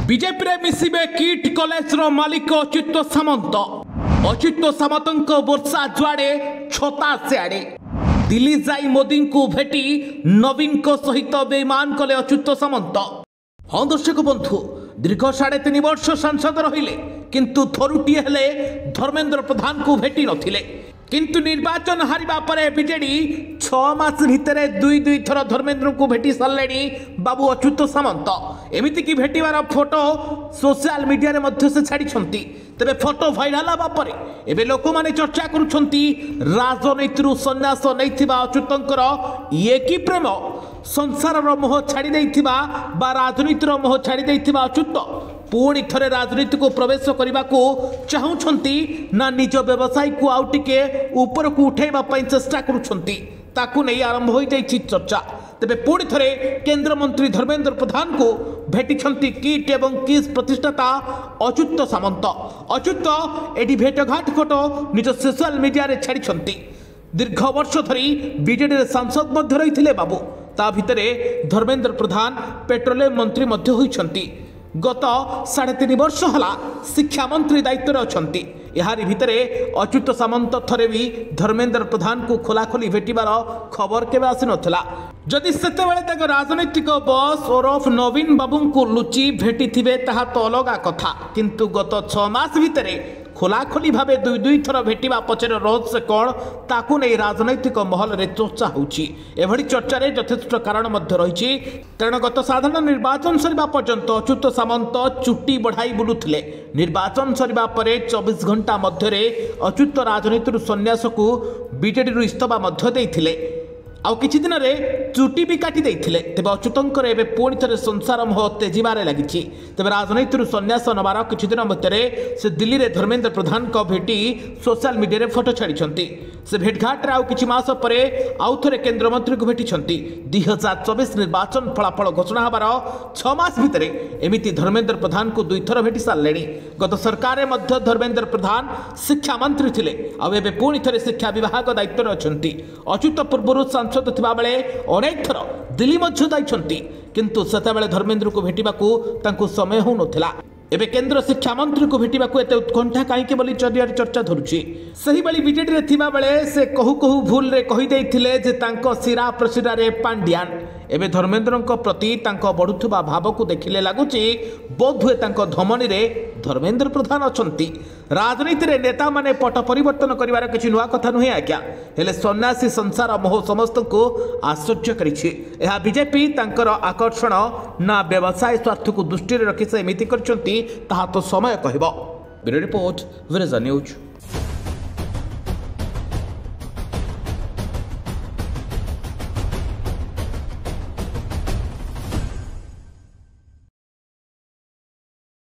BJP रे मिसिबे kit college रो मालिक अच्युत सामंत। अच्युत सामंत वर्षा जुआड़े छता सियाड़े दिल्ली जाई मोदी को भेटी नवीन को सहित बेईमान कले अच्युत सामंत। हाँ दर्शक बंधु, दीर्घ 3.5 वर्ष सांसद रहिले किंतु थरुटी हेले धर्मेंद्र प्रधान को भेटी नथिले। किंतु निर्वाचन हारिबा परे बीजेडी 6 मास भितर दुई थर धर्मेंद्र को भेटी सारे बाबू अच्युत सामंत। एमिति की भेटिवार फोटो सोशल मीडिया रे मध्य से छाड़ी तेरे फोटो भाइराल हवा परे एबे लोक माने चर्चा करुछंती राजनीति सन्यास नैथिबा अच्युतंकर ये की प्रेम संसार मोह छाड़ी देथिबा बा राजनीतिर मोह छाड़ी देथिबा अच्युत पुणी थरे राजनीति को प्रवेश करने को चाहूँगी ना निज व्यवसाय को आउ टिके ऊपर को उठेबा पई चेष्टा करुछंती ताकू नहीं आरंभ हो जाइछि चर्चा। तेबे पुणी थरे केंद्र मंत्री धर्मेंद्र प्रधान को भेटिछंती किट एवं किस प्रतिष्ठाता अच्युत सामंत। अच्युत एटी भेटघाट फोटो निज सोशल मीडिया रे छाड़िछंती। दीर्घ वर्ष धरी बीजेडी रे सांसद मध्य रहिथिले बाबू, ता भितरे धर्मेंद्र प्रधान पेट्रोलियम मंत्री मध्य होइछंती। गत 3.5 वर्ष हला शिक्षा मंत्री दायित्व अछंती। यारी भितरे अच्युत सामंत थरे भी धर्मेंद्र प्रधान को खोलाखोली भेटिबार खबर केबे आसी नथिला। जदि सेते बेले तक राजनीतिक बस ओरफ नवीन बाबू को लुचि भेटी थिबे ताहा तो अलगा कथा, किंतु गत 6 मास भितरे खोलाखोली भावे दुई थर भेटिबा पछरे रहस्य कोण ताकू नै राजनैतिक महल रे चर्चा होउची। एभଳି चर्चारे यथेष्ट कारण मध्य रहिछि। कारण गत साधारण निर्वाचन सरिबा पर्यंत अच्युत सामंत चुट्टी बढ़ाई बुलुथिले। निर्वाचन सरिबा परे 24 घंटा मध्यरे अच्युत राजनीतिर सन्यास को बीजेडी इस्तफा मध्य देइथिले। आउ किछि दिन रे चुटी भी काटी देइथिले। तेबे अच्युतंकर एबे पुणी थरे संसार मोह तेजिबारे लागिछि। तेबे राजनीतिर सन्यास नबार किछि दिन मध्यरे से दिल्ली रे धर्मेंद्र प्रधान को भेटी सोशल मीडिया रे फोटो छाड़िछंती। से भेटघाट रे आउ किछि मास परे आउ थरे केंद्र मंत्री को भेटिछंती। 2024 निर्वाचन फलाफल घोषणा हबार 6 मास भितरे एमिति धर्मेंद्र प्रधान को 2 थर भेटी सारलेणी। गत सरकार रे मध्य धर्मेंद्र प्रधान शिक्षा मंत्री थिले, आउ एबे पुणी थरे शिक्षा विभाग दायित्व रे अछंती। अच्युत पूर्वरु सांसद थिबा बेले अनेक थर दिल्ली मध्य जाइछंती, किंतु सेतेबेले धर्मेंद्र को भेटिबाकू तांकू समय हो नथिला। एबे केंद्र शिक्षा मंत्री को भेटिबाकू एते उत्कंठा काईके बोली चरियार चर्चा धरुछि। सही बली बीजेडी रे थिबा बेले से कहू भूल रे कहि देइथिले जे तांको सिरा प्रसिरा रे पांड्यान। एबे धर्मेंद्रଙ୍କ प्रति तांको बढुथबा भाव को देखिले लागुछि बोधुए तांको धमनी रे धर्मेंद्र प्रधान अछंती। राजनीति रे नेता माने पट परिवर्तन करिवार किछि नुआ कथा नुहे आज्ञा, हेले सन्यासी संसार मोह समस्त को आश्चर्य करिछि। एहा बीजेपी तांकर आकर्षण ना व्यवसाय स्वार्थ को दृष्टि रे रखि से एमिति करछंती ताहा तो समय कहबो। ब्यूरो रिपोर्ट विरेजा न्यूज।